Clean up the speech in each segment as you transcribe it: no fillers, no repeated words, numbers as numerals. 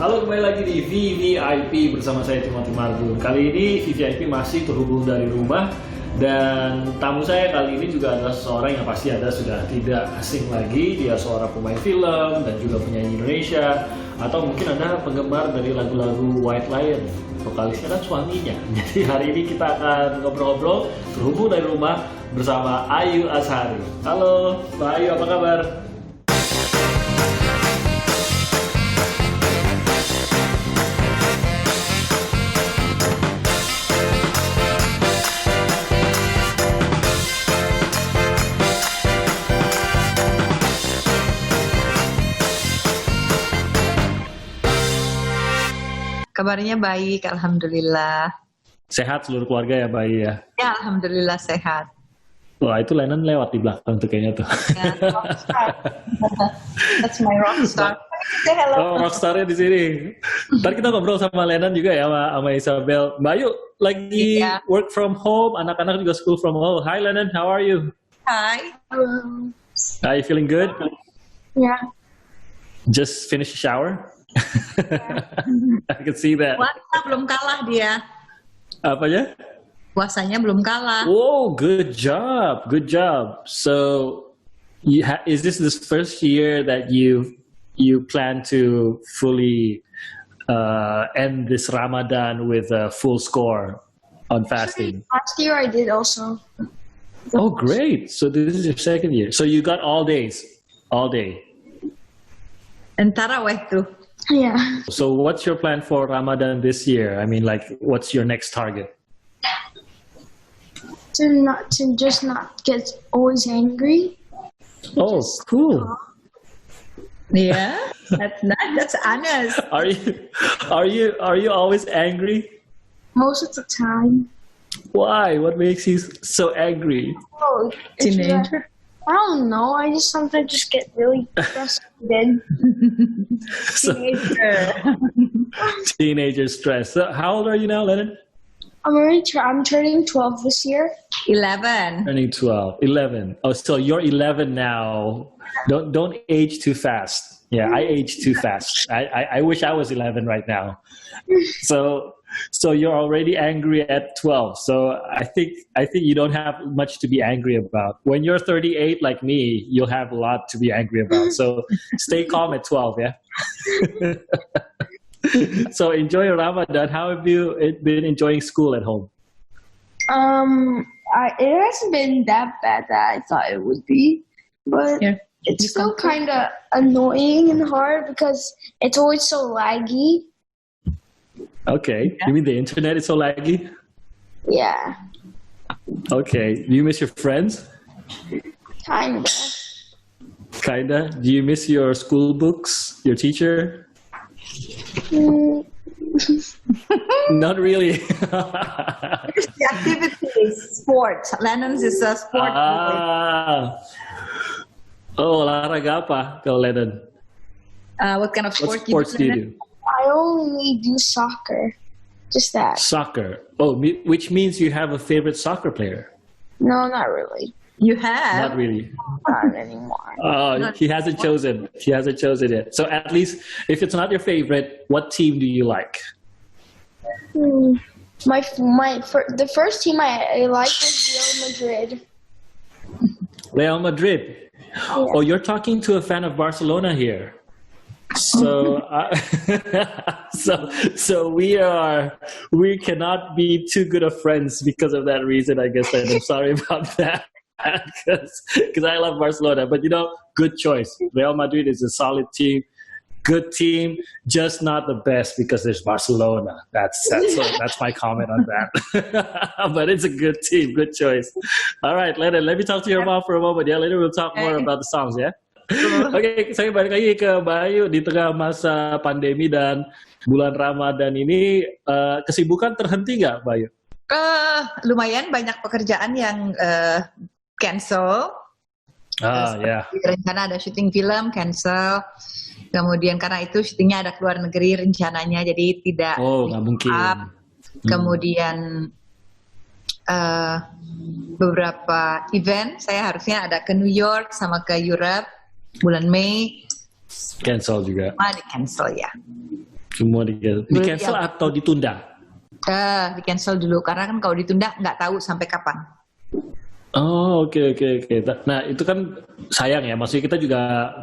Halo, kembali lagi di VVIP bersama saya Timothy Marbun. Kali ini VVIP masih terhubung dari rumah dan tamu saya kali ini juga adalah seseorang yang pasti Anda sudah tidak asing lagi. Dia seorang pemain film dan juga penyanyi Indonesia, atau mungkin Anda penggemar dari lagu-lagu White Lion. Vokalisnya kan suaminya. Jadi hari ini kita akan ngobrol-ngobrol terhubung dari rumah bersama Ayu Azhari. Halo, Mbak Ayu, apa kabar? Kabarnya baik, alhamdulillah. Sehat seluruh keluarga ya, Mbak Ayu ya? Ya, alhamdulillah sehat. Wah, itu Lennon lewat di belakang tuh kayaknya tuh. Ya, rockstar. That's my rockstar. Say hello. Oh, rockstarnya di sini. Ntar kita ngobrol sama Lennon juga ya, sama Isabel. Mbak Ayu lagi work from home, anak-anak juga school from home. Hi Lennon, how are you? Hi. Are you feeling good? Yeah. Just finished a shower? I can see that. Puasa belum kalah dia. Apa ya? Puasanya belum kalah. Whoa, good job, good job. So, is this the first year that you plan to fully end this Ramadan with a full score on fasting? Last year I did also. Oh, great! So this is your second year. So you got all days, all day. Dan taraweh tuh. Yeah. So what's your plan for Ramadan this year? I mean, like, what's your next target? To just not get always angry. Oh, cool. Yeah, that's honest. Are you always angry? Most of the time. Why? What makes you so angry? Oh, Teenager. I don't know. I just sometimes just get really frustrated. Teenager stress. So how old are you now, Lennon? I'm turning 12 this year. 11. Turning 12. 11. Oh, so you're 11 now. Don't age too fast. Yeah, I age too fast. I wish I was 11 right now. So you're already angry at 12. So I think you don't have much to be angry about. When you're 38 like me, you'll have a lot to be angry about. So stay calm at 12, yeah? So enjoy your Ramadan. How have you been enjoying school at home? It hasn't been that bad that I thought it would be, but Yeah. it's still kind of annoying and hard because it's always so laggy. Okay. You mean the internet is so laggy? Yeah, Okay. Do you miss your friends? kinda. Kinda. Do you miss your school books, your teacher? Mm, Not really. The activities, sports. Lennon's is a sport. Oh, olahraga apa kalau Lennon? What kind of What sport sports do you Lennon? do? I only do soccer. Just that. Soccer. Oh, which means you have a favorite soccer player? No, not really. You have? Not really. Not anymore. He hasn't chosen. He hasn't chosen it. So at least, if it's not your favorite, what team do you like? The first team I liked was Real Madrid. Real Madrid. Yeah. Oh, you're talking to a fan of Barcelona here. So, so we cannot be too good of friends because of that reason, I guess. And I'm sorry about that. Because I love Barcelona, but good choice. Real Madrid is a solid team, good team, just not the best because there's Barcelona. That's my comment on that. But it's a good team, good choice. All right, Lennon, let me talk to your mom for a moment. Yeah, later we'll talk more about the songs. Yeah. Oke, saya balik lagi ke Mbak Ayu di tengah masa pandemi dan bulan Ramadan ini, kesibukan terhenti nggak, Mbak Ayu? Lumayan banyak pekerjaan yang cancel. Ya. Rencana ada syuting film cancel. Kemudian karena itu syutingnya ada keluar negeri rencananya, jadi tidak. Oh, nggak mungkin. Kemudian beberapa event saya harusnya ada ke New York sama ke Europe bulan Mei. Cancel juga. Di cancel ya. Semua di cancel atau ditunda? Di cancel dulu karena kan kalau ditunda nggak tahu sampai kapan. Oh, oke. Nah, itu kan sayang ya. Maksudnya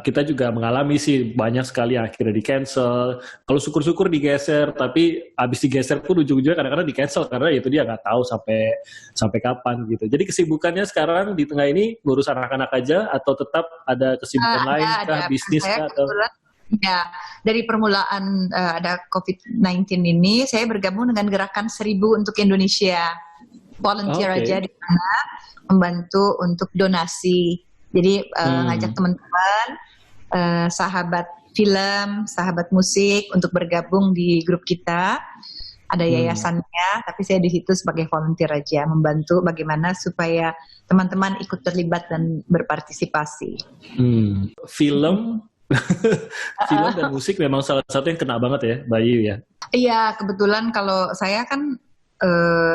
kita juga mengalami sih banyak sekali yang akhirnya di cancel. Kalau syukur-syukur digeser, tapi abis digeser pun ujung-ujungnya kadang-kadang di cancel karena itu dia nggak tahu sampai kapan gitu. Jadi kesibukannya sekarang di tengah ini ngurus anak-anak aja atau tetap ada kesibukan lain kah, bisnis kah atau? Ya, dari permulaan ada COVID-19 ini, saya bergabung dengan Gerakan 1000 untuk Indonesia. Volunteer aja di sana, membantu untuk donasi. Jadi ngajak teman-teman, sahabat film, sahabat musik untuk bergabung di grup kita. Ada yayasannya, tapi saya di situ sebagai volunteer aja, membantu bagaimana supaya teman-teman ikut terlibat dan berpartisipasi. Film dan musik memang salah satu yang kena banget ya, Bayu ya? Iya, kebetulan kalau saya kan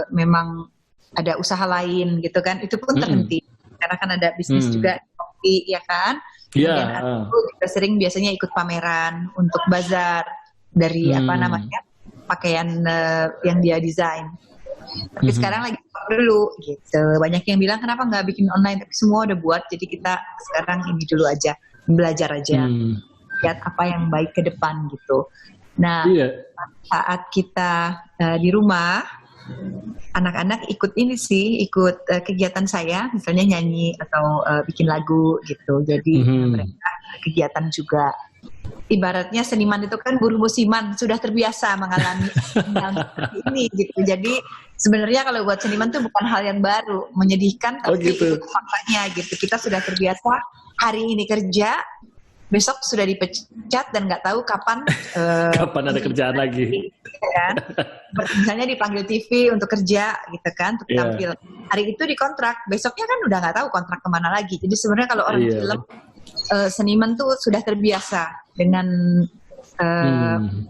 memang ada usaha lain gitu kan, itu pun terhenti. Karena kan ada bisnis juga kopi, ya kan? Kemudian aku juga sering biasanya ikut pameran untuk bazar dari pakaian yang dia desain. Tapi sekarang lagi dulu gitu. Banyak yang bilang kenapa nggak bikin online, tapi semua udah buat. Jadi kita sekarang ini dulu aja, belajar aja, lihat apa yang baik ke depan gitu. Nah, saat kita di rumah, anak-anak ikut kegiatan saya, misalnya nyanyi atau bikin lagu gitu. Jadi mereka kegiatan juga. Ibaratnya seniman itu kan buruh musiman, sudah terbiasa mengalami hal seperti ini gitu. Jadi sebenarnya kalau buat seniman itu bukan hal yang baru, menyedihkan tapi itu faktanya gitu. Kita sudah terbiasa hari ini kerja, besok sudah dipecat dan nggak tahu kapan ada kerjaan lagi. Kan? Misalnya dipanggil TV untuk kerja gitu kan, untuk tampil. Hari itu dikontrak, besoknya kan udah nggak tahu kontrak kemana lagi. Jadi sebenarnya kalau orang film, seniman tuh sudah terbiasa dengan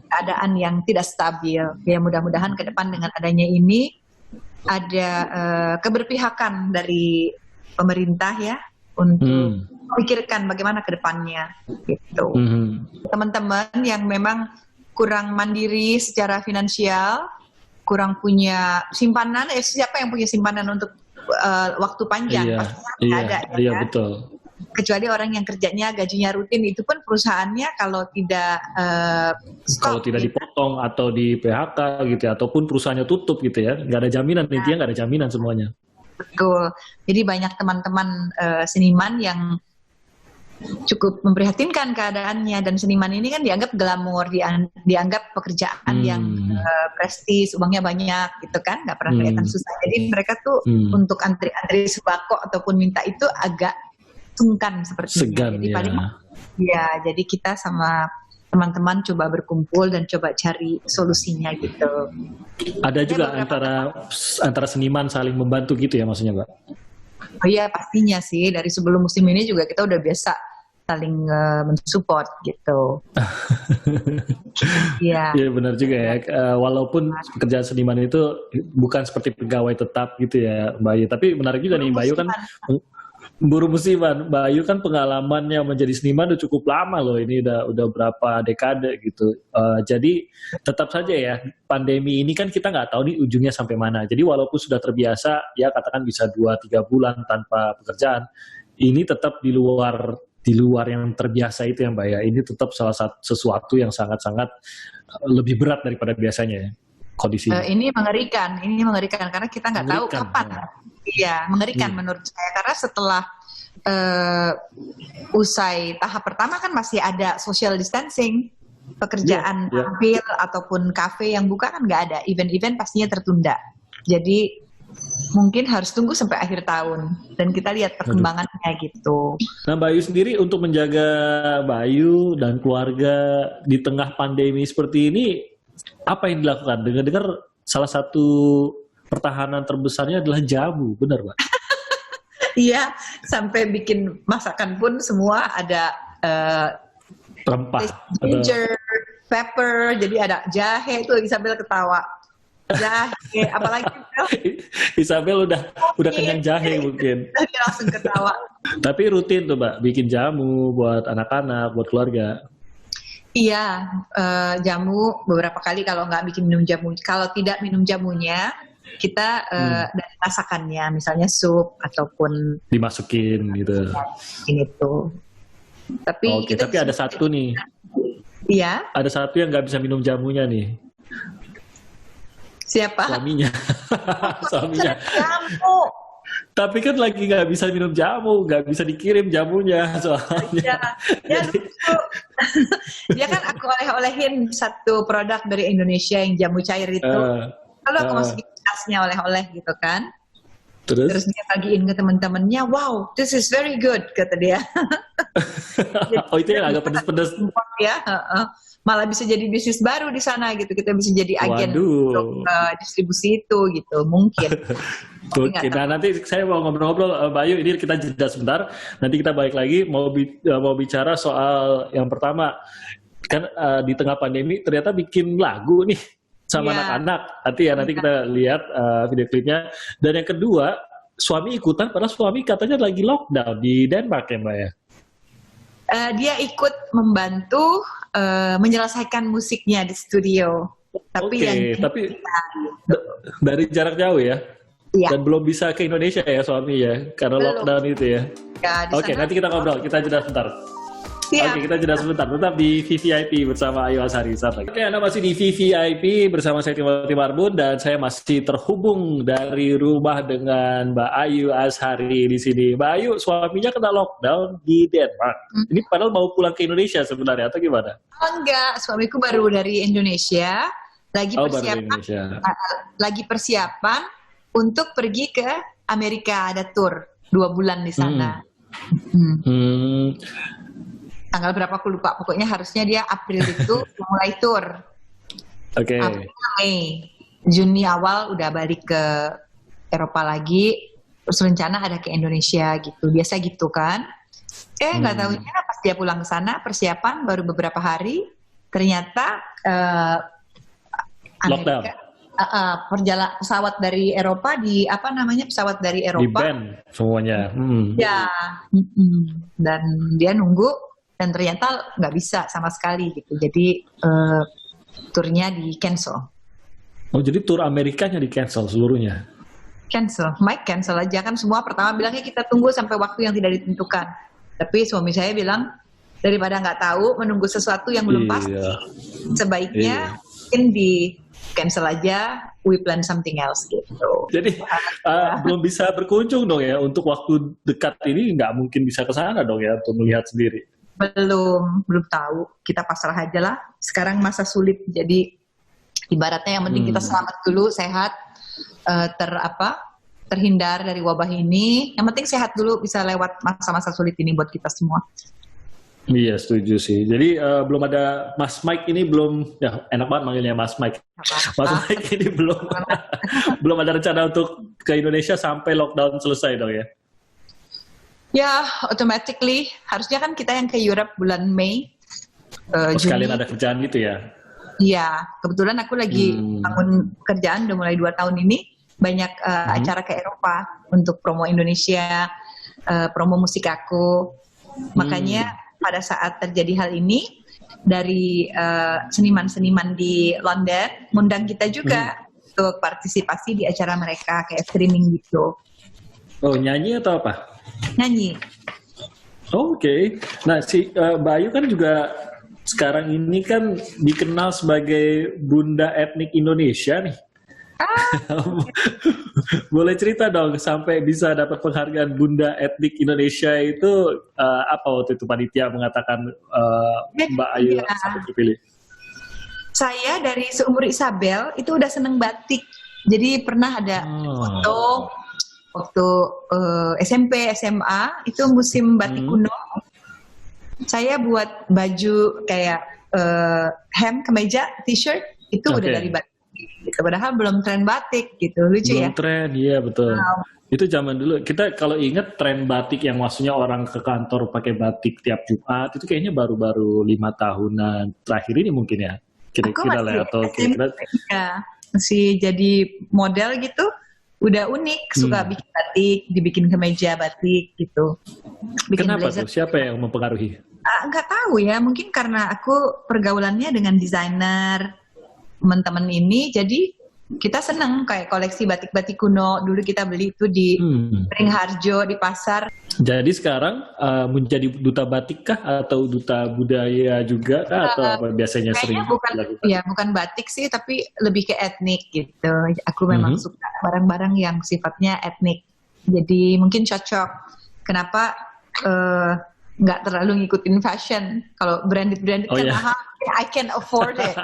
keadaan yang tidak stabil. Ya mudah-mudahan ke depan dengan adanya ini ada keberpihakan dari pemerintah ya untuk memikirkan bagaimana ke depannya gitu. Teman-teman yang memang kurang mandiri secara finansial, kurang punya simpanan, siapa yang punya simpanan untuk waktu panjang? Pasti ada ya kan? Betul. Kecuali orang yang kerjanya gajinya rutin, itu pun perusahaannya kalau tidak dipotong atau di PHK gitu ya, ataupun perusahaannya tutup gitu ya, nggak ada jaminan, intinya nggak ada jaminan semuanya. Betul. Jadi banyak teman-teman seniman yang cukup memprihatinkan keadaannya, dan seniman ini kan dianggap glamor, dianggap pekerjaan yang prestis, uangnya banyak gitu kan, nggak pernah kelihatan susah. Jadi mereka tuh untuk antri-antri sembako ataupun minta itu agak sungkan sepertinya. Jadi paling jadi kita sama teman-teman coba berkumpul dan coba cari solusinya gitu. Ada juga antara seniman saling membantu gitu ya maksudnya, Mbak? Oh iya, pastinya sih. Dari sebelum musim ini juga kita udah biasa saling mensupport gitu. Iya benar juga ya. Walaupun pekerjaan seniman itu bukan seperti pegawai tetap gitu ya, Mbak Ayu. Tapi menarik juga nih, Mbak Ayu kan buruh musiman. Mbak Ayu kan pengalamannya menjadi seniman udah cukup lama loh. Ini udah berapa dekade gitu. Jadi tetap saja ya, pandemi ini kan kita nggak tahu nih ujungnya sampai mana. Jadi walaupun sudah terbiasa, ya katakan bisa 2-3 bulan tanpa pekerjaan, ini tetap di luar yang terbiasa itu ya Mbak ya. Ini tetap salah satu sesuatu yang sangat-sangat lebih berat daripada biasanya ya, kondisinya. Ini mengerikan karena kita nggak tahu kapan. Iya, mengerikan menurut saya, karena setelah usai tahap pertama kan masih ada social distancing, pekerjaan tampil ataupun kafe yang buka kan nggak ada, event-event pastinya tertunda. Jadi mungkin harus tunggu sampai akhir tahun dan kita lihat perkembangannya gitu. Nah, Mbak Ayu sendiri untuk menjaga Mbak Ayu dan keluarga di tengah pandemi seperti ini, apa yang dilakukan? Dengar-dengar salah satu pertahanan terbesarnya adalah jamu, benar Mbak? Iya, sampai bikin masakan pun semua ada rempah, ginger, pepper, jadi ada jahe itu Isabel ketawa. Jahe, apalagi Isabel udah kenyang jahe mungkin. Dia langsung ketawa. Tapi rutin tuh Mbak, bikin jamu buat anak-anak, buat keluarga. Iya, jamu beberapa kali kalau nggak minum jamu. Kalau tidak minum jamunya, kita dari masakannya, misalnya sup ataupun dimasukin gitu. ini tuh. Tapi Oke, tapi ada satu nih. Iya. Ada satu yang nggak bisa minum jamunya nih. Siapa? Suaminya. Suaminya. Jamu. Tapi kan lagi nggak bisa minum jamu, nggak bisa dikirim jamunya soalnya. Ya lucu. Dia kan aku oleh-olehin satu produk dari Indonesia yang jamu cair itu. Lalu aku masukin tasnya oleh-oleh gitu kan. Terus dia bagiin ke teman-temannya, wow, this is very good, kata dia. Oh itu yang agak pedas-pedas. Ya, malah bisa jadi bisnis baru di sana gitu. Kita bisa jadi agen untuk distribusi itu gitu, mungkin. Oke, nah nanti saya mau ngobrol-ngobrol, Mbak Ayu, ini kita jeda sebentar. Nanti kita balik lagi mau bicara soal yang pertama. Kan di tengah pandemi ternyata bikin lagu nih sama anak-anak. Nanti kita lihat video klipnya. Dan yang kedua, suami ikutan, padahal suami katanya lagi lockdown di Denmark ya Mbak ya? Dia ikut membantu menyelesaikan musiknya di studio. Tapi dari jarak jauh ya? Iya. Dan belum bisa ke Indonesia ya suami ya? Karena lockdown itu ya? Oke, nanti kita ngobrol, kita jeda sebentar. Oke, kita jeda sebentar. Tetap di VVIP bersama Ayu Azhari. Oke, Anda masih di VVIP bersama saya Timothy Marbun dan saya masih terhubung dari rumah dengan Mbak Ayu Azhari di sini. Mbak Ayu, suaminya kena lockdown di Denmark. Ini padahal mau pulang ke Indonesia sebenarnya atau gimana? Enggak, suamiku baru dari Indonesia, lagi persiapan untuk pergi ke Amerika, ada tour 2 bulan di sana. Tanggal berapa aku lupa, pokoknya harusnya dia April itu mulai tour. Oke. Mei, Juni awal udah balik ke Eropa lagi, terus rencana ada ke Indonesia gitu, biasa gitu kan. Nggak tahunya pas dia pulang ke sana, persiapan baru beberapa hari, ternyata Amerika, pesawat dari Eropa pesawat dari Eropa di ban semuanya. Ya, dan dia nunggu dan ternyata nggak bisa sama sekali gitu. Jadi turnya di cancel. Oh, jadi tur Amerikanya di cancel seluruhnya? Cancel, Mike cancel aja kan semua. Pertama bilangnya kita tunggu sampai waktu yang tidak ditentukan. Tapi suami saya bilang daripada nggak tahu menunggu sesuatu yang belum pasti, sebaiknya mungkin di cancel aja, we plan something else gitu. Jadi belum bisa berkunjung dong ya, untuk waktu dekat ini nggak mungkin bisa ke sana dong ya untuk melihat sendiri. Belum tahu, kita pasrah aja lah. Sekarang masa sulit, jadi ibaratnya yang penting kita selamat dulu, sehat, terhindar dari wabah ini. Yang penting sehat dulu, bisa lewat masa-masa sulit ini buat kita semua. Iya, setuju sih. Jadi belum ada Mas Mike ini belum, ya enak banget manggilnya Mas Mike. Mas Mike ini belum ada rencana untuk ke Indonesia sampai lockdown selesai dong ya? Ya, automatically. Harusnya kan kita yang ke Europe bulan Mei. Sekalian ada kerjaan gitu ya? Iya, kebetulan aku lagi bangun kerjaan udah mulai 2 tahun ini. Banyak acara ke Eropa untuk promo Indonesia, promo musik aku. Makanya pada saat terjadi hal ini, dari seniman-seniman di London ngundang kita juga untuk partisipasi di acara mereka kayak streaming gitu. Oh, nyanyi atau apa? Nyanyi. Oke. Nah, si Mbak Ayu kan juga sekarang ini kan dikenal sebagai Bunda Etnik Indonesia nih. Boleh cerita dong sampai bisa dapat penghargaan Bunda Etnik Indonesia itu apa waktu itu panitia mengatakan Mbak Ayu sampai terpilih? Saya dari seumur Isabel itu udah seneng batik. Jadi pernah ada foto waktu SMP, SMA itu musim batik kuno. Saya buat baju kayak hem, kemeja, t-shirt itu udah dari batik. Gitu. Padahal belum tren batik gitu, lucu ya? Belum tren, iya betul. Itu zaman dulu, kita kalau inget tren batik yang maksudnya orang ke kantor pakai batik tiap Jumat, itu kayaknya baru-baru 5 tahunan terakhir ini mungkin ya? Kira-kira lah, atau kira-kira? Ya, masih jadi model gitu, udah unik, suka bikin batik, dibikin kemeja batik gitu. Bikin Kenapa blazer. tuh? Siapa yang mempengaruhi? Nggak tahu ya, mungkin karena aku pergaulannya dengan desainer teman-teman ini, jadi kita seneng kayak koleksi batik-batik kuno. Dulu kita beli itu di Beringharjo di pasar. Jadi sekarang menjadi duta batik kah atau duta budaya juga kah, atau apa biasanya sering dilakukan? Ya bukan batik sih, tapi lebih ke etnik gitu. Aku memang suka barang-barang yang sifatnya etnik. Jadi mungkin cocok. Kenapa nggak terlalu ngikutin fashion? Kalau branded kan mahal, I can afford it.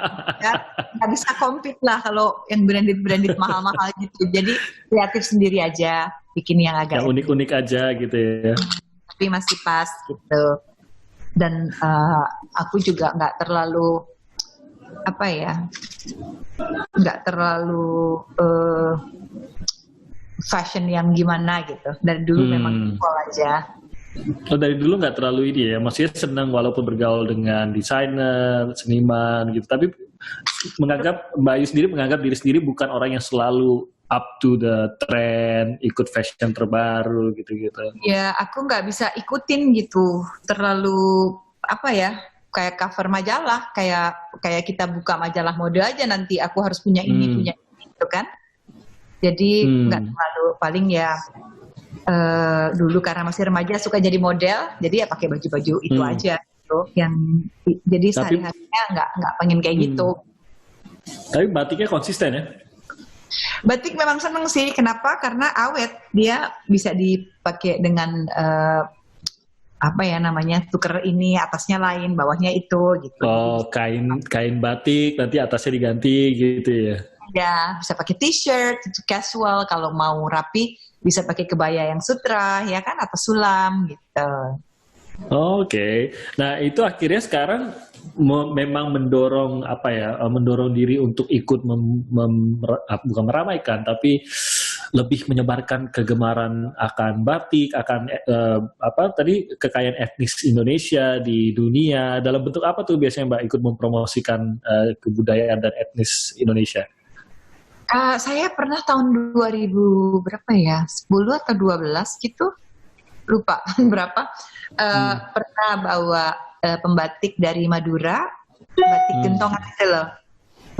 Ya, nggak bisa compete lah kalau yang branded mahal-mahal gitu. Jadi kreatif sendiri aja, bikin yang agak yang unik-unik aja gitu ya. Tapi masih pas gitu. Dan aku juga nggak terlalu nggak terlalu fashion yang gimana gitu. Dari dulu memang equal aja. Oh, dari dulu nggak terlalu ini ya, maksudnya senang walaupun bergaul dengan desainer, seniman gitu, tapi Mbak Ayu sendiri menganggap diri sendiri bukan orang yang selalu up to the trend, ikut fashion terbaru gitu-gitu. Ya, aku nggak bisa ikutin gitu, terlalu kayak cover majalah, kayak kita buka majalah mode aja nanti aku harus punya ini gitu kan. Jadi nggak terlalu, paling ya dulu karena masih remaja suka jadi model, jadi ya pakai baju-baju itu aja gitu. Yang jadi sehari-harinya nggak pengen kayak gitu. Tapi batiknya konsisten ya? Batik memang seneng sih. Kenapa? Karena awet, dia bisa dipakai dengan tuker ini, atasnya lain, bawahnya itu gitu. Oh, kain batik nanti atasnya diganti gitu ya? Ya, bisa pakai t-shirt, casual. Kalau mau rapi bisa pakai kebaya yang sutra, ya kan, atau sulam gitu. Oke. Nah, itu akhirnya sekarang memang mendorong mendorong diri untuk ikut bukan meramaikan, tapi lebih menyebarkan kegemaran akan batik, akan kekayaan etnis Indonesia di dunia. Dalam bentuk apa tuh biasanya Mbak ikut mempromosikan kebudayaan dan etnis Indonesia? Saya pernah tahun 2000 berapa ya, 10 atau 12 gitu, lupa berapa, pernah bawa pembatik dari Madura, batik gentongan itu loh,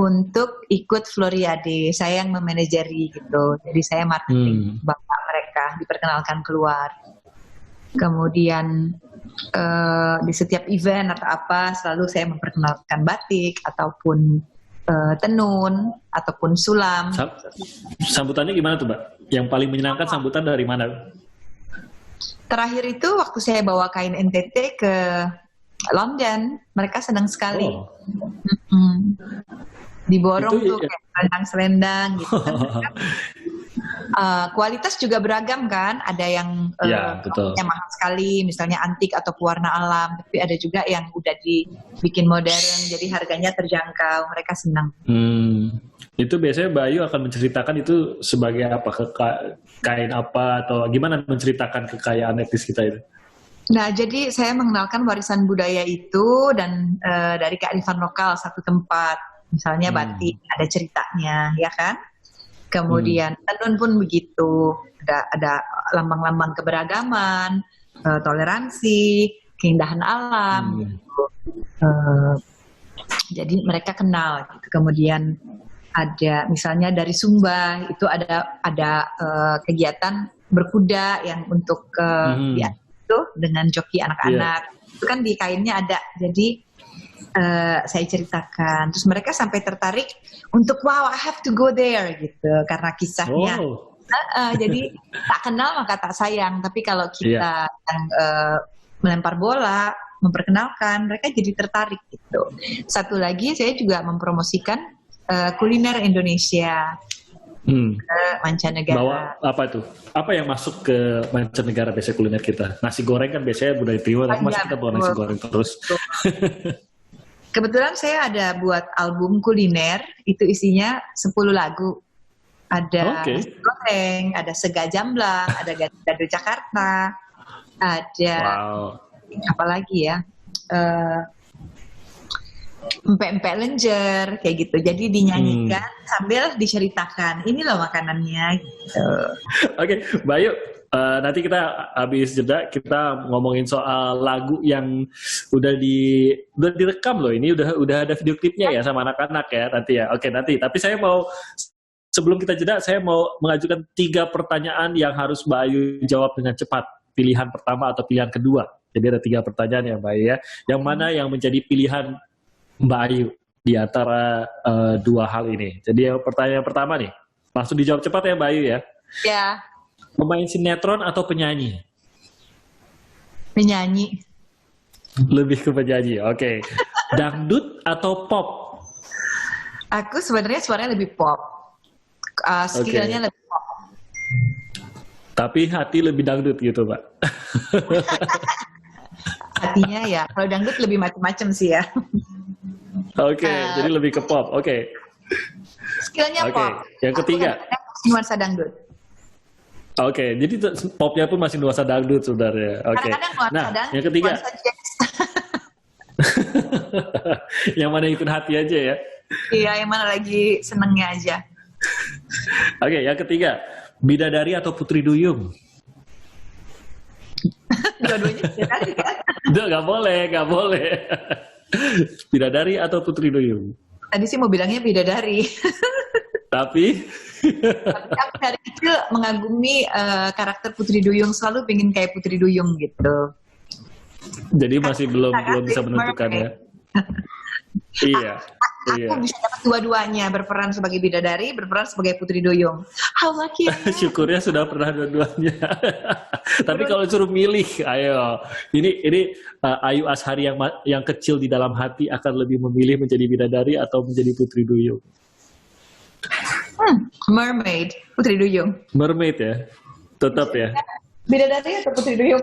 untuk ikut Floriade. Saya yang memanajeri gitu, jadi saya marketing bapak mereka, diperkenalkan keluar. Kemudian di setiap event atau apa selalu saya memperkenalkan batik ataupun tenun ataupun sulam. Sambutannya gimana tuh, Mbak? Yang paling menyenangkan sambutan dari mana? Terakhir itu waktu saya bawa kain NTT ke London, mereka senang sekali. Diborong itu, tuh kayak selendang-selendang gitu. Kualitas juga beragam kan, ada yang mahal sekali, misalnya antik atau pewarna alam, tapi ada juga yang udah dibikin modern, jadi harganya terjangkau, mereka senang. Itu biasanya Bayu akan menceritakan itu sebagai apa, kain apa, atau gimana menceritakan kekayaan etnis kita itu? Nah, jadi saya mengenalkan warisan budaya itu dan dari kearifan lokal satu tempat, misalnya batik, ada ceritanya, ya kan? Kemudian tenun pun begitu, ada lambang-lambang keberagaman, toleransi, keindahan alam. Gitu. Jadi mereka kenal. Gitu. Kemudian ada misalnya dari Sumba itu ada kegiatan berkuda yang untuk itu dengan joki anak-anak. Itu kan di kainnya ada. Jadi saya ceritakan, terus mereka sampai tertarik untuk wow, I have to go there gitu karena kisahnya. Jadi tak kenal maka tak sayang, tapi kalau kita yang melempar bola, memperkenalkan, mereka jadi tertarik gitu. Satu lagi saya juga mempromosikan kuliner Indonesia ke mancanegara. Bawa apa tuh? Apa yang masuk ke mancanegara biasanya kuliner kita? Nasi goreng kan biasanya budaya Timur, tapi masih kita bawa nasi goreng terus. Kebetulan saya ada buat album kuliner, itu isinya 10 lagu. Ada nasi goreng, ada sega jamblang, ada gado Jakarta, ada apa lagi ya? empek-empek lenjer kayak gitu. Jadi dinyanyikan sambil diceritakan. Ini loh makanannya gitu. Oke, Bayu, nanti kita habis jeda kita ngomongin soal lagu yang udah direkam loh. Ini udah ada video klipnya ya sama anak-anak ya nanti ya. Oke, nanti. Tapi saya mau sebelum kita jeda, saya mau mengajukan 3 pertanyaan yang harus Mbak Ayu jawab dengan cepat. Pilihan pertama atau pilihan kedua. Jadi ada 3 pertanyaan ya Mbak Ayu ya. Yang mana yang menjadi pilihan Mbak Ayu di antara 2 hal ini. Jadi pertanyaan pertama nih, langsung dijawab cepat ya Mbak Ayu ya. Ya. Pemain sinetron atau penyanyi? Penyanyi. Lebih ke penyanyi, oke. Dangdut atau pop? Aku sebenarnya suaranya lebih pop. Skillnya lebih pop. Tapi hati lebih dangdut gitu Pak. Hatinya ya, kalau dangdut lebih macam-macam sih ya. Oke, jadi lebih ke pop, oke. Skillnya pop. Yang ketiga? Nuansa dangdut. Oke, jadi popnya pun masih nuansa dangdut sebenarnya. Oke. Nah, yang ketiga. Yang mana ikut hati aja ya? Iya, yang mana lagi senengnya aja. Oke, yang ketiga. Bidadari atau Putri Duyung? Dua-duanya bidadari kan? Nggak boleh. Bidadari atau Putri Duyung? Tadi sih mau bilangnya bidadari. Tapi aku dari kecil mengagumi karakter Putri Duyung, selalu pengen kayak Putri Duyung gitu. Jadi masih belum bisa menentukan ya. Iya. Aku bisa dapat dua-duanya, berperan sebagai bidadari, berperan sebagai Putri Duyung. How lucky. Syukurnya sudah pernah dua-duanya. Tapi kalau suruh milih, ayo. Ini Ayu Azhari yang kecil di dalam hati akan lebih memilih menjadi bidadari atau menjadi Putri Duyung? Mermaid, Putri Duyung. Mermaid ya, tetap ya. Bidadari atau Putri Duyung?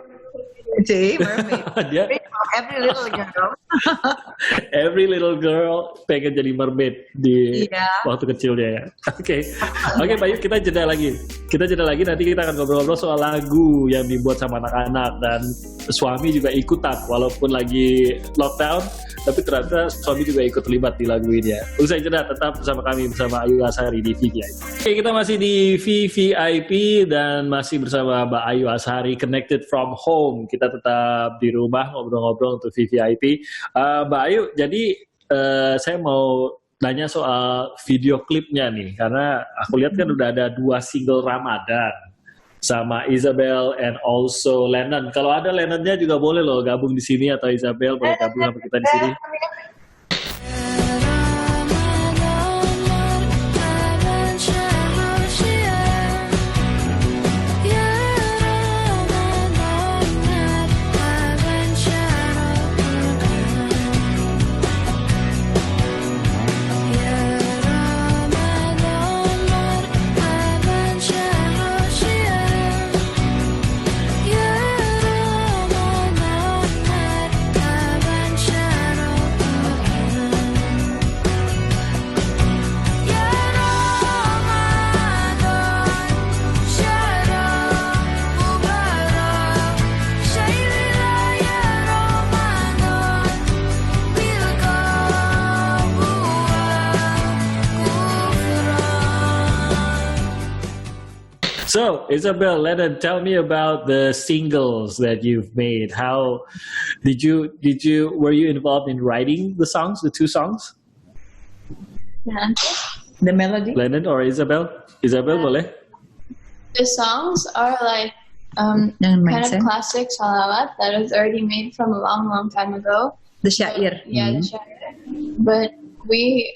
Mermaid. Dia every little girl. Every little girl pengen jadi mermaid di waktu kecilnya ya. Oke, Bayu, kita jeda lagi. Nanti kita akan ngobrol-ngobrol soal lagu yang dibuat sama anak-anak dan suami juga ikutan walaupun lagi lockdown, tapi ternyata suami juga ikut terlibat di lagu ini ya. Usai jeda tetap bersama kami bersama Ayu Azhari di VVIP. Oke, kita masih di VVIP dan masih bersama Mbak Ayu Azhari connected from home. Kita tetap di rumah ngobrol-ngobrol untuk VVIP. Mbak Ayu, jadi saya mau nanya soal video klipnya nih, karena aku lihat kan udah ada 2 single Ramadan sama Isabel and also Lennon. Kalau ada Lennonnya juga boleh loh gabung di sini, atau Isabel boleh gabung sama kita di sini. So, Isabel, Lennon, tell me about the singles that you've made. How were you involved in writing the songs, the 2 songs? The melody? Lennon or Isabel? Isabel, boleh? The songs are like kind of classic salawat that was already made from a long, long time ago. The syair. Yeah, the syair. But we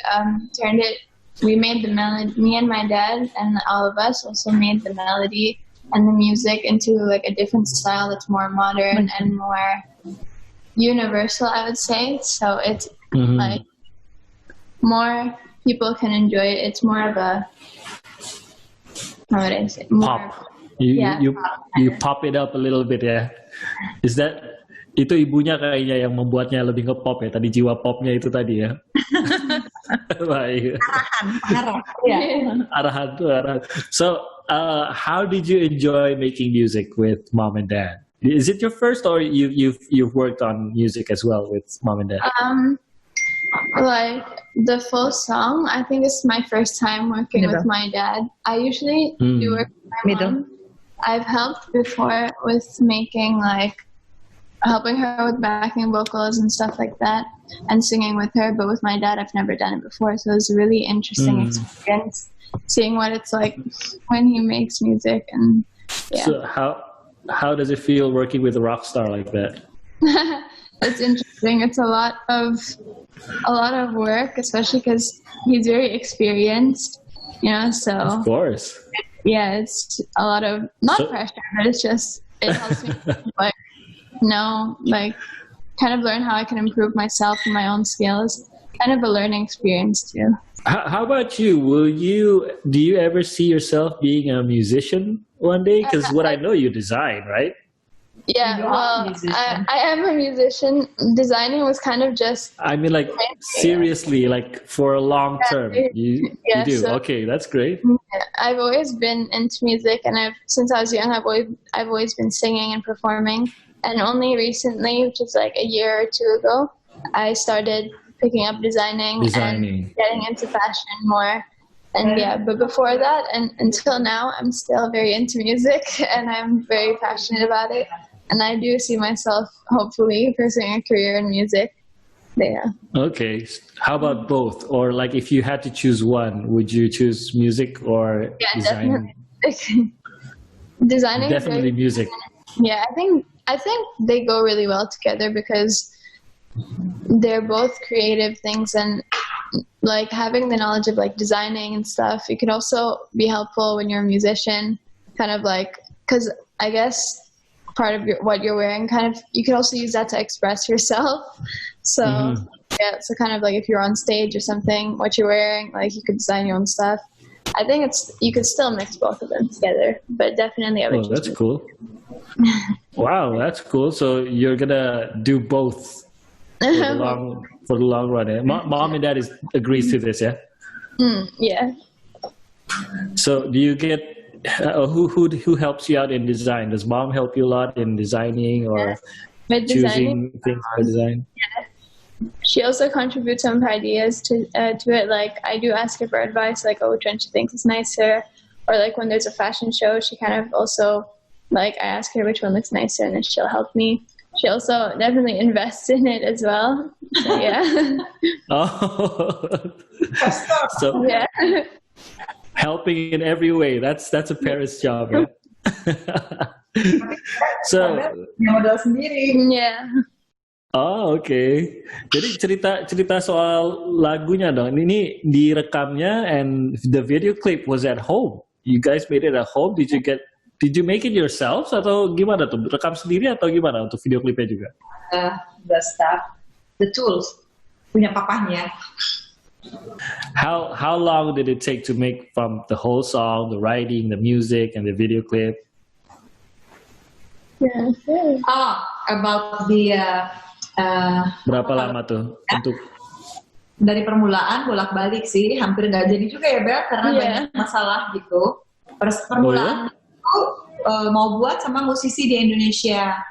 turned it. We made the melody, me and my dad and all of us also made the melody and the music into like a different style that's more modern and more universal, I would say. So it's like more people can enjoy it. It's more of a, how would I say? More, pop. You pop it up a little bit ya. Is that, itu ibunya kayaknya yang membuatnya lebih nge-pop ya. Tadi jiwa popnya itu tadi ya. Baik. Arahan. So, how did you enjoy making music with mom and dad? Is it your first, or you've worked on music as well with mom and dad? Like the full song, I think it's my first time working with my dad. I usually do work with my mom. I've helped before with helping her with backing vocals and stuff like that, and singing with her. But with my dad, I've never done it before, so it was a really interesting experience, seeing what it's like when he makes music. And yeah. So how does it feel working with a rock star like that? It's interesting. It's a lot of work, especially because he's very experienced, so of course, yeah, it's a lot of pressure, but it helps me kind of learn how I can improve myself and my own skills. Kind of a learning experience too. How about you? Do you ever see yourself being a musician one day? Because what I know, you design, right? Yeah, well, I am a musician. Designing was kind of just... I mean, like, seriously, like, for a long term. You do? So, okay, that's great. I've always been into music, and since I was young, I've always been singing and performing. And only recently, which is like a year or two ago, I started picking up designing. And getting into fashion more. And yeah, but before that, and until now, I'm still very into music, and I'm very passionate about it. And I do see myself, hopefully, pursuing a career in music. Yeah. Okay. How about both? Or like, if you had to choose one, would you choose music or design? Definitely. Designing. Definitely music. Yeah, I think they go really well together because they're both creative things, and like having the knowledge of like designing and stuff, it could also be helpful when you're a musician, kind of like, because I guess part of what you're wearing, kind of, you could also use that to express yourself. So yeah, so kind of like if you're on stage or something, what you're wearing, like you could design your own stuff. I think you could still mix both of them together, but definitely I would. Oh, that's cool. Wow, that's cool. So you're gonna do both for the long run. Eh? Mom and dad agrees to this, yeah? Yeah. So do you get who helps you out in design? Does mom help you a lot in designing or choosing things for design? Yeah. She also contributes some ideas to it. Like I do ask her for advice, like, which one she thinks is nicer, or like when there's a fashion show, she kind of also, like, I ask her which one looks nicer, and then she'll help me. She also definitely invests in it as well. So, yeah. So yeah. Helping in every way. That's a parent's job, right? So. Yeah. Oh, okay. Jadi cerita soal lagunya dong. Ini direkamnya, and the video clip was at home. You guys made it at home. Did you make it yourselves atau gimana tuh? Rekam sendiri atau gimana untuk video klipnya juga? The stuff, the tools punya papahnya. How long did it take to make from the whole song, the writing, the music, and the video clip? About the berapa lama tuh untuk dari permulaan bolak-balik sih, hampir nggak jadi juga ya Bel, karena banyak masalah gitu. Permulaan itu mau buat sama musisi di Indonesia,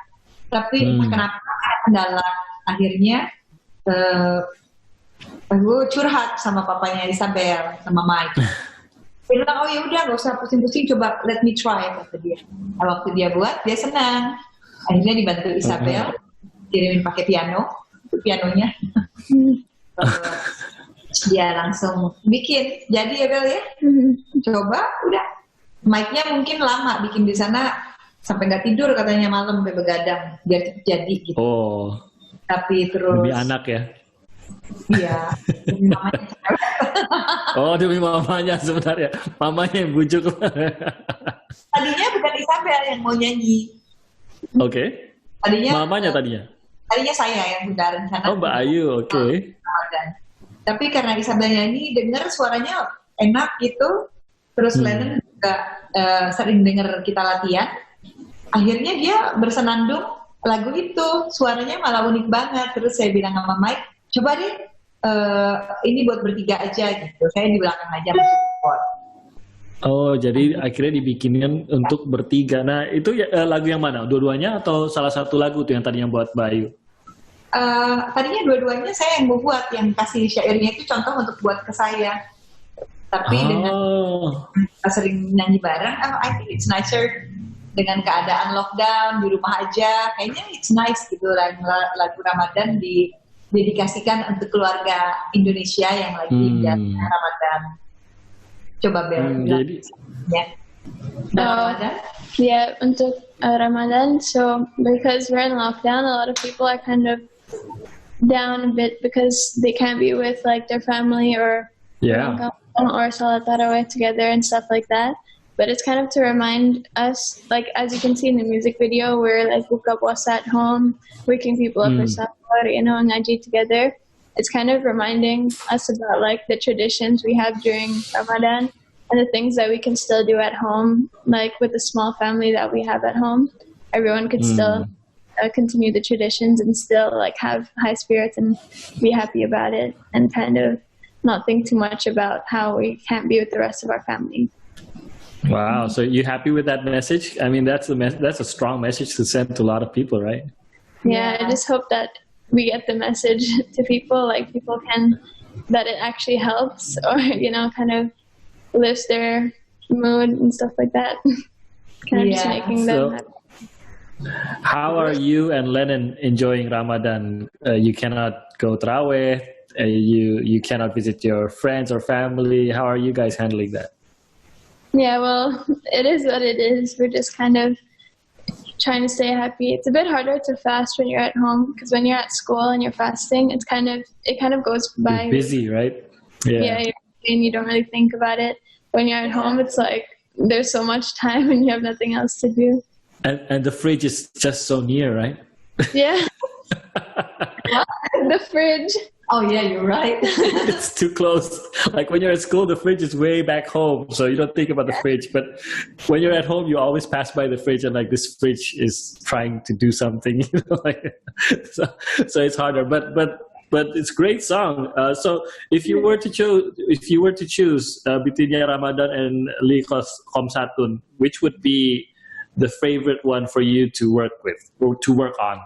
tapi entah kenapa ada kendala. Akhirnya gue curhat sama papanya Isabel, sama Mike. Dia bilang, oh ya udah nggak usah pusing-pusing, coba let me try, kata dia. Nah, waktu dia buat, dia senang. Akhirnya dibantu Isabel, kirimin pakai pianonya. Dia langsung bikin, jadi ya Bel ya. Coba, udah. Mic-nya mungkin lama bikin di sana, sampai nggak tidur katanya malam, sampai begadang, biar cepet jadi gitu. Oh. Tapi terus. Demi anak ya. Iya, demi mamanya. Oh, demi mamanya sebenarnya. Mamanya yang bujuk. Tadinya bukan Isabel yang mau nyanyi. Oke. Tadinya Tadinya saya yang sudah rencana. Oh, Mbak Ayu, oke. Tapi karena Isabel nyanyi, denger suaranya enak gitu. Terus Lennon juga sering denger kita latihan. Akhirnya dia bersenandung lagu itu. Suaranya malah unik banget. Terus saya bilang sama Mike, coba deh ini buat bertiga aja gitu. Saya di belakang aja support. Oh, jadi akhirnya dibikinin untuk bertiga. Nah, itu lagu yang mana? Dua-duanya atau salah satu lagu tuh yang tadinya buat Mbak Ayu? Tadinya dua-duanya saya yang membuat, yang kasih syairnya itu contoh untuk buat ke saya. Tapi dengan sering nyanyi bareng, I think it's nicer dengan keadaan lockdown di rumah aja. Kayaknya it's nice gitu lagu Ramadan didedikasikan untuk keluarga Indonesia yang lagi Ramadan. Coba Bel. Jadi Ramadan? Yeah, untuk Ramadan. So because we're in lockdown, a lot of people are kind of down a bit because they can't be with like their family or Salat Tarawih together and stuff like that. But it's kind of to remind us, like as you can see in the music video, we're like buka puasa at home, waking people up for sahur, ngaji together. It's kind of reminding us about like the traditions we have during Ramadan and the things that we can still do at home, like with the small family that we have at home. Everyone could still continue the traditions and still like have high spirits and be happy about it and kind of not think too much about how we can't be with the rest of our family. Wow, so you happy with that message? I mean, that's a strong message to send to a lot of people, right? Yeah, I just hope that we get the message to people, like people can, that it actually helps or, kind of lifts their mood and stuff like that. Kind of just making them happy. How are you and Lennon enjoying Ramadan? You cannot go Tarawih, you cannot visit your friends or family. How are you guys handling that? Yeah, well, it is what it is. We're just kind of trying to stay happy. It's a bit harder to fast when you're at home because when you're at school and you're fasting, it kind of goes by. You're busy, right? Yeah, and you don't really think about it. When you're at home, it's like there's so much time and you have nothing else to do. And the fridge is just so near, right? Yeah. The fridge. Oh yeah, you're right. It's too close. Like when you're at school, the fridge is way back home, so you don't think about the fridge. But when you're at home, you always pass by the fridge, and like this fridge is trying to do something. So it's harder. But it's a great song. So if you were to choose between Ya Ramadan and Li Komsatun, which would be the favorite one for you to work with or to work on?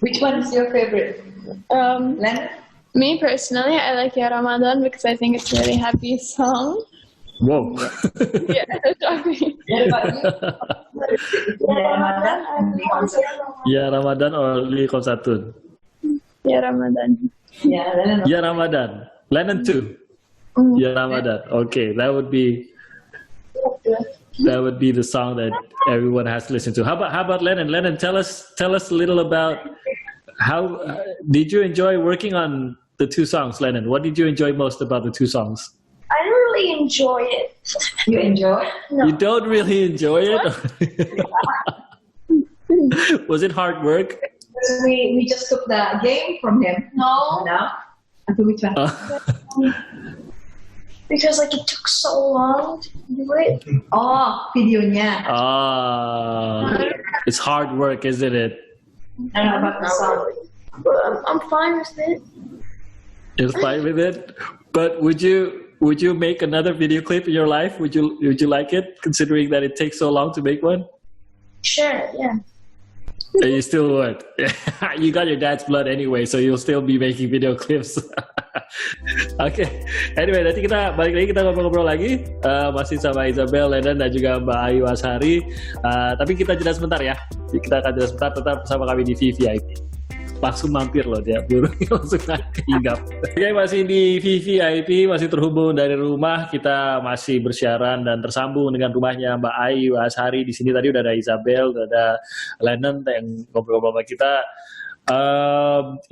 Which one is your favorite? Len? Me personally, I like Ya Ramadan because I think it's a really happy song. Whoa. Yeah, sorry. Ya Ramadan or Li Komsatun? Ya Ramadan. Ya Ramadan. Lennon too. Ya Ramadan. Okay, that would be the song that everyone has to listen to. How about Lennon? Lennon, tell us a little about how did you enjoy working on the two songs, Lennon? What did you enjoy most about the two songs? I don't really enjoy it. You enjoy? No. You don't really enjoy it? Was it hard work? We just took the game from him. No. Okay, which one? Because like it took so long to do it. Oh, videonya. It's hard work, isn't it? I don't know about the song. But I'm fine with it. You're fine with it? But would you make another video clip in your life? Would you like it, considering that it takes so long to make one? Sure, yeah. You still would. You got your dad's blood anyway, so you'll still be making video clips. Okay. Anyway, nanti kita balik lagi, kita ngobrol-ngobrol lagi. Masih sama Isabel, Lennon, dan juga Mbak Ayu Ashari. Tapi kita jeda sebentar ya. Kita akan jeda sebentar, tetap bersama kami di VVIP. Langsung mampir loh dia, burungnya langsung hinggap. Oke, masih di VVIP, masih terhubung dari rumah. Kita masih bersiaran dan tersambung dengan rumahnya Mbak Ayu Ashari. Di sini tadi udah ada Isabel, udah ada Lennon yang ngobrol-ngobrol sama kita.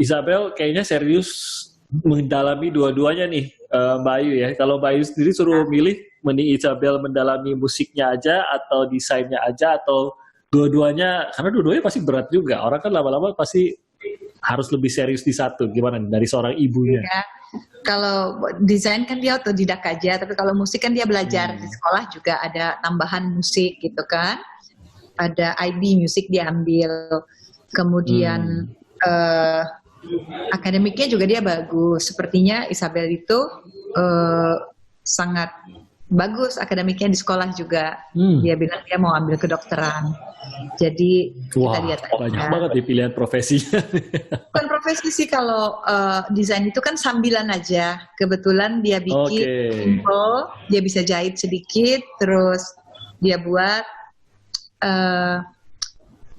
Isabel kayaknya serius mendalami dua-duanya nih, Mbak Ayu ya. Kalau Mbak Ayu sendiri suruh milih, mending Isabel mendalami musiknya aja atau desainnya aja atau dua-duanya, karena dua-duanya pasti berat juga. Orang kan lama-lama pasti harus lebih serius di satu. Gimana nih dari seorang ibunya? Ya, kalau desain kan dia otodidak aja, tapi kalau musik kan dia belajar di sekolah juga ada tambahan musik gitu kan. Ada IB musik dia ambil. Kemudian akademiknya juga dia bagus. Sepertinya Isabel itu sangat bagus akademiknya di sekolah juga. Dia bilang dia mau ambil kedokteran. Jadi kita lihat aja. Banyak banget di pilihan profesinya. Bukan profesi sih, kalau desain itu kan sambilan aja. Kebetulan dia bikin simple, dia bisa jahit sedikit, terus dia buat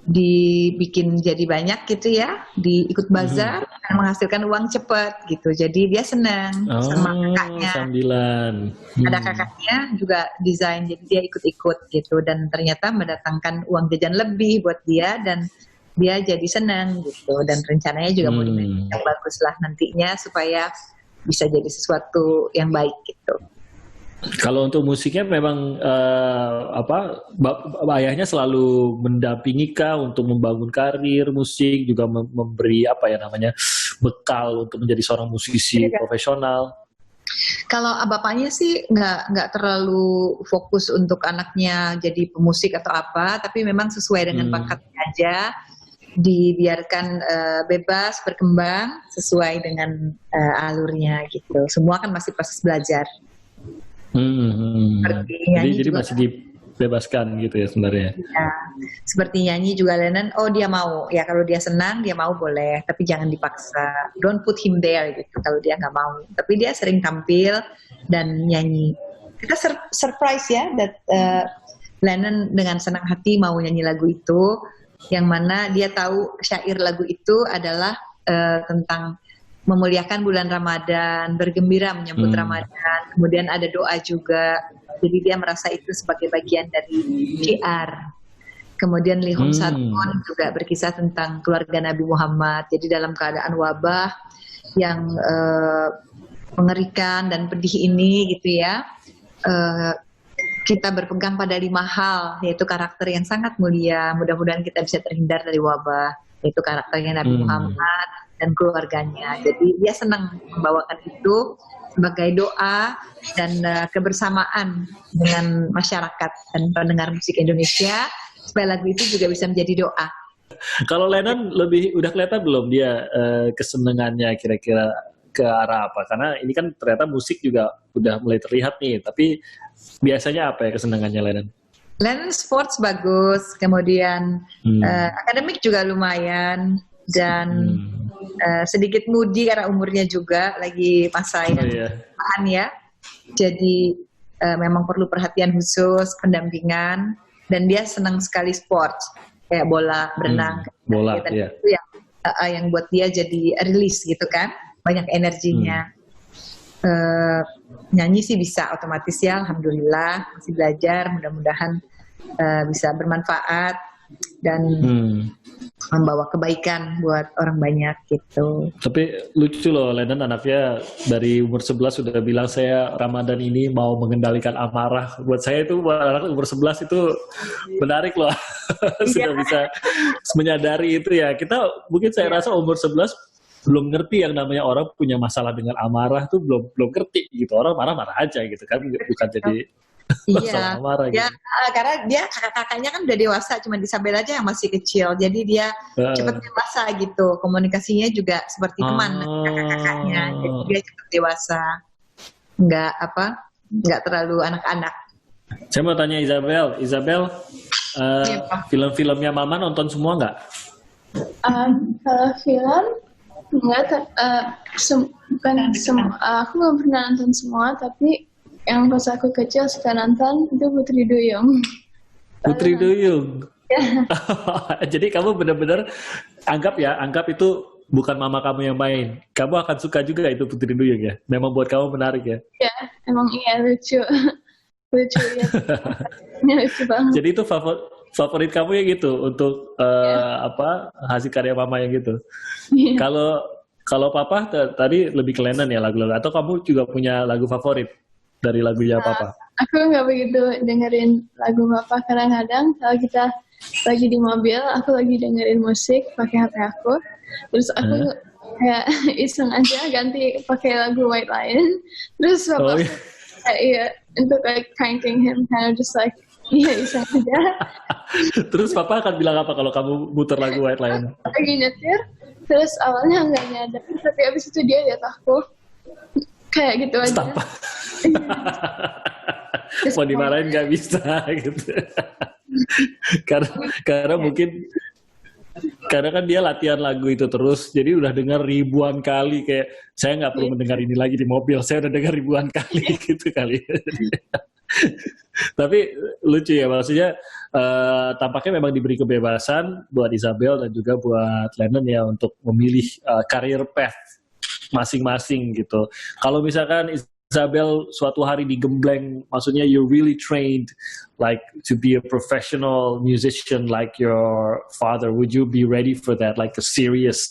dibikin jadi banyak gitu ya, diikut bazar, menghasilkan uang cepat gitu. Jadi dia senang sama kakaknya. Sambilan. Ada kakaknya juga desain, jadi dia ikut-ikut gitu, dan ternyata mendatangkan uang jajan lebih buat dia, dan dia jadi senang gitu. Dan rencananya juga mau dibikin yang bagus lah nantinya supaya bisa jadi sesuatu yang baik gitu. Kalau untuk musiknya memang ayahnya selalu mendampingi kah untuk membangun karir musik, juga memberi bekal untuk menjadi seorang musisi profesional? Kalau bapaknya sih nggak terlalu fokus untuk anaknya jadi pemusik atau apa, tapi memang sesuai dengan bakatnya aja, dibiarkan bebas berkembang sesuai dengan alurnya gitu. Semua kan masih proses belajar. Jadi masih dibebaskan gitu ya sebenarnya. Ya, seperti nyanyi juga Lennon, dia mau ya, kalau dia senang dia mau boleh, tapi jangan dipaksa. Don't put him there gitu kalau dia nggak mau. Tapi dia sering tampil dan nyanyi. Kita surprise ya, that Lennon dengan senang hati mau nyanyi lagu itu, yang mana dia tahu syair lagu itu adalah tentang memuliakan bulan Ramadan, bergembira menyambut Ramadan, kemudian ada doa juga. Jadi dia merasa itu sebagai bagian dari syiar. Kemudian Lee Hong Satwon juga berkisah tentang keluarga Nabi Muhammad. Jadi dalam keadaan wabah yang mengerikan dan pedih ini gitu ya, kita berpegang pada 5 hal, yaitu karakter yang sangat mulia. Mudah-mudahan kita bisa terhindar dari wabah, yaitu karakternya Nabi Muhammad dan keluarganya. Jadi dia senang membawakan itu sebagai doa dan kebersamaan dengan masyarakat dan pendengar musik Indonesia, supaya lagu itu juga bisa menjadi doa. Kalau Lennon udah kelihatan belum dia kesenangannya kira-kira ke arah apa? Karena ini kan ternyata musik juga udah mulai terlihat nih, tapi biasanya apa ya kesenangannya Lennon? Lennon sports bagus, kemudian akademik juga lumayan, dan sedikit moody karena umurnya juga lagi masa yang ya. Jadi memang perlu perhatian khusus, pendampingan, dan dia senang sekali sports kayak bola, berenang, bola, itu yang buat dia jadi release gitu kan, banyak energinya. Nyanyi sih bisa otomatis ya, alhamdulillah masih belajar, mudah-mudahan bisa bermanfaat dan membawa kebaikan buat orang banyak gitu. Tapi lucu loh, Lennon anaknya dari umur 11 sudah bilang saya Ramadan ini mau mengendalikan amarah. Buat saya itu, buat anak umur 11 itu menarik loh. Sudah bisa menyadari itu ya. Kita mungkin saya rasa umur 11 belum ngerti yang namanya orang punya masalah dengan amarah tuh belum ngerti gitu. Orang marah-marah aja gitu kan, bukan jadi iya, marah, ya, gitu. Karena dia kakak-kakaknya kan udah dewasa, cuma Isabel aja yang masih kecil, jadi dia cepat dewasa gitu, komunikasinya juga seperti teman kakak-kakaknya, jadi dia cepat dewasa, nggak terlalu anak-anak. Saya mau tanya Isabel, film-filmnya Mama nonton semua nggak? Kalau film enggak, bukan semua, aku nggak pernah nonton semua, tapi yang pas aku kecil suka nonton itu Putri Duyung. Putri Duyung. Ya. Jadi kamu benar-benar anggap itu bukan mama kamu yang main. Kamu akan suka juga itu Putri Duyung ya. Memang buat kamu menarik ya. Ya, emang iya lucu ya. Lucu banget. Jadi itu favorit kamu ya gitu untuk hasil karya mama yang gitu. Kalau papa tadi lebih ke Lennon ya lagu-lagu, atau kamu juga punya lagu favorit dari lagunya papa? Aku nggak begitu dengerin lagu papa, kadang-kadang kalau kita lagi di mobil, aku lagi dengerin musik pakai HP aku, terus aku kayak iseng aja ganti pakai lagu White Lion, terus papa untuk like pranking him, kind of just like iseng aja. Terus papa akan bilang apa kalau kamu muter lagu White Lion? Lagi nyetir, terus awalnya nggak nyadar, tapi abis itu dia lihat aku kayak gitu aja. Mau dimarahin nggak bisa gitu. karena mungkin karena kan dia latihan lagu itu terus, jadi udah dengar ribuan kali, kayak saya nggak perlu mendengar ini lagi di mobil, saya udah dengar ribuan kali gitu kali. Tapi lucu ya, maksudnya tampaknya memang diberi kebebasan buat Isabel dan juga buat Lennon ya untuk memilih career path masing-masing gitu. Kalau misalkan Isabel suatu hari digembleng, maksudnya you really trained like to be a professional musician like your father, would you be ready for that, like a serious,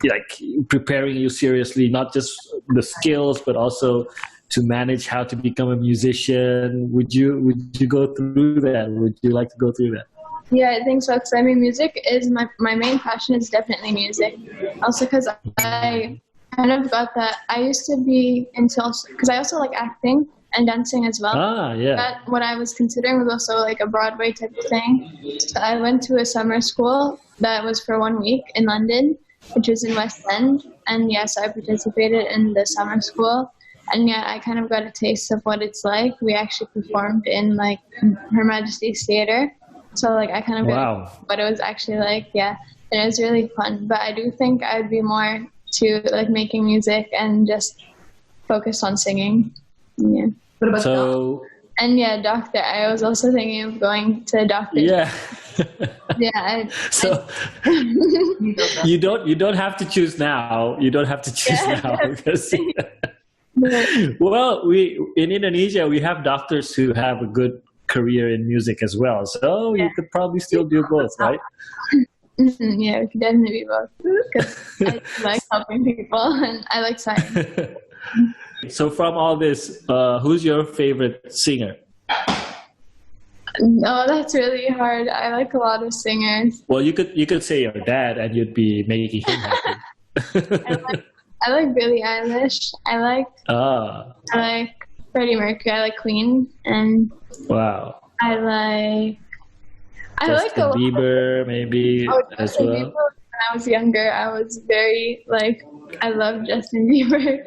like preparing you seriously, not just the skills but also to manage how to become a musician? Would you go through that? Would you like to go through that? Yeah, I think so. Because I mean, music is my main passion is definitely music. Also, because I kind of got that. I used to be into, because I also like acting and dancing as well. Yeah. But what I was considering was also like a Broadway type of thing. So I went to a summer school that was for 1 week in London, which was in West End. And yeah, so I participated in the summer school. And yeah, I kind of got a taste of what it's like. We actually performed in like Her Majesty's Theatre. So like I kind of got what it was actually like, yeah. And it was really fun. But I do think I'd be more to like making music and just focus on singing. Yeah. So and yeah, doctor. I was also thinking of going to a doctor. Yeah. Yeah. You don't have to choose now. You don't have to choose now because well, we in Indonesia we have doctors who have a good career in music as well. So you could probably still do both, right? Yeah, we could definitely be both. Because I like helping people and I like science. So from all this, who's your favorite singer? No, that's really hard. I like a lot of singers. Well, you could say your dad, and you'd be making him happy. I like Billie Eilish. I like Freddie Mercury. I like Queen, and wow. I like Justin Bieber, maybe as well. Bieber. When I was younger, I was very like I loved Justin Bieber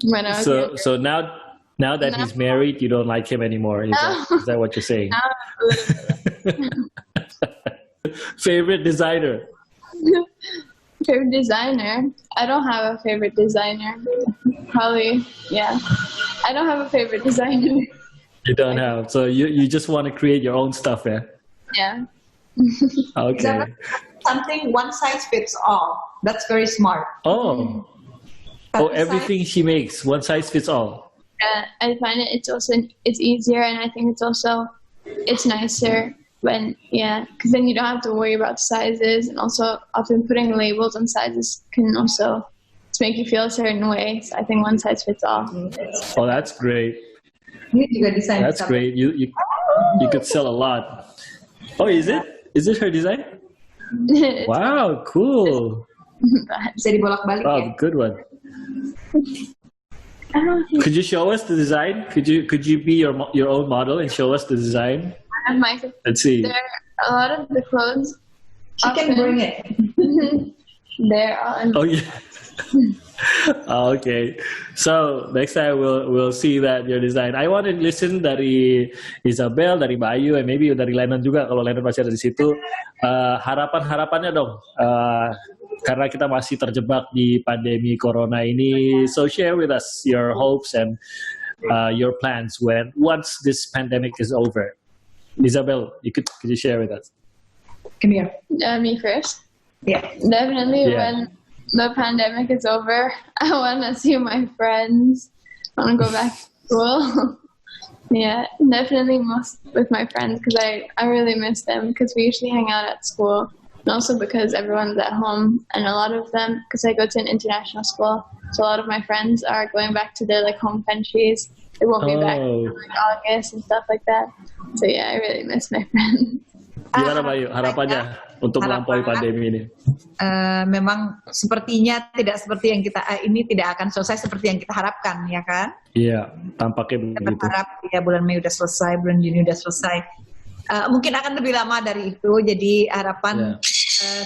when I was younger. So now that he's married, you don't like him anymore. Is that what you're saying? A little bit. Favorite designer? Favorite designer? I don't have a favorite designer. Probably, yeah. I don't have a favorite designer. You don't have. So you just want to create your own stuff, yeah? Yeah. Okay. Something one size fits all. That's very smart. Oh. Everything she makes, one size fits all. Yeah, I find it's easier, and I think it's nicer when, because then you don't have to worry about sizes, and also often putting labels on sizes can also make you feel a certain way. So I think one size fits all. Oh, that's great. That's great. You could sell a lot. Oh, is it? Is it her design? Wow, cool. Bisa dibolak-balik wow, ya. Good one. Could you show us the design? Could you be your own model and show us the design? Let's see. There are a lot of the clothes. She can bring it. They're on. Oh yeah. Okay. So next time we'll see that your design. I want to listen dari Isabel, dari Bayu, and maybe dari Lennon juga kalau Lennon masih ada di situ. Harapannya dong. Karena kita masih terjebak di pandemi corona ini. So share with us your hopes and your plans once this pandemic is over. Isabel, could you share with us? Come here. Me first? Yeah. Definitely when the pandemic is over, I want to see my friends. I want to go back to school. Yeah, definitely most with my friends because I really miss them because we usually hang out at school. And also because everyone's at home and a lot of them, because I go to an international school, so a lot of my friends are going back to their like home countries. They won't be back until like August and stuff like that. So yeah, I really miss my friends. Gimana Bayu harapannya untuk melampaui pandemi ini? Memang sepertinya tidak seperti yang tidak akan selesai seperti yang kita harapkan, ya kan? Iya, tampaknya begitu. Kita berharap ya bulan Mei udah selesai, bulan Juni udah selesai. Mungkin akan lebih lama dari itu. Jadi harapan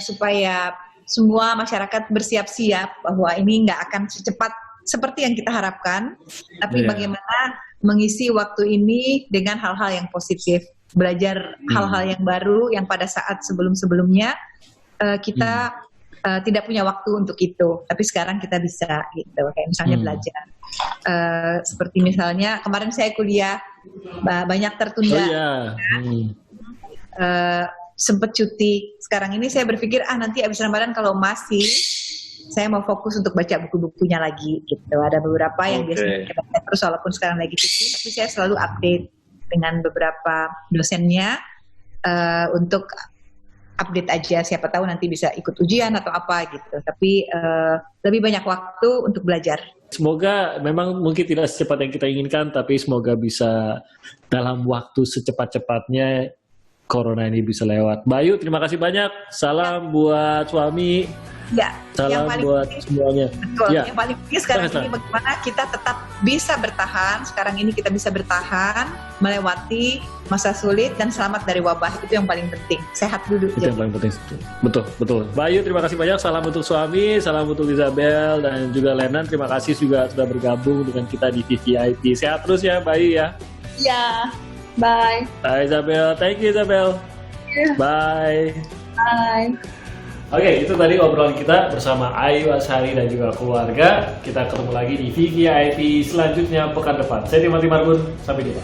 supaya semua masyarakat bersiap-siap bahwa ini nggak akan secepat seperti yang kita harapkan, tapi bagaimana mengisi waktu ini dengan hal-hal yang positif, belajar hal-hal yang baru yang pada saat sebelum-sebelumnya kita tidak punya waktu untuk itu, tapi sekarang kita bisa gitu, kayak misalnya belajar. Seperti misalnya kemarin saya kuliah banyak tertunda, sempet cuti. Sekarang ini saya berpikir nanti abis Ramadan kalau masih, saya mau fokus untuk baca buku-bukunya lagi gitu. Ada beberapa yang biasanya saya baca terus walaupun sekarang lagi cuti, tapi saya selalu update dengan beberapa dosennya untuk update aja, siapa tahu nanti bisa ikut ujian atau apa gitu. Tapi lebih banyak waktu untuk belajar. Semoga memang mungkin tidak secepat yang kita inginkan, tapi semoga bisa dalam waktu secepat-cepatnya Corona ini bisa lewat. Bayu, terima kasih banyak. Salam buat suami. Ya, salam buat semuanya. Betul. Yang paling penting sekarang ini bagaimana kita tetap bisa bertahan. Sekarang ini kita bisa bertahan, melewati masa sulit dan selamat dari wabah. Itu yang paling penting. Sehat dulu. Itu yang paling penting. Betul. Bayu, terima kasih banyak. Salam untuk suami, salam untuk Isabel dan juga Lenan. Terima kasih juga sudah bergabung dengan kita di VVIP. Sehat terus ya, Bayu ya. Ya. Bye. Bye Isabel. Thank you Isabel. Yeah. Bye. Bye. Oke, itu tadi obrolan kita bersama Ayu Azhari dan juga keluarga. Kita ketemu lagi di VVIP selanjutnya pekan depan. Saya Timothy Marbun, sampai jumpa.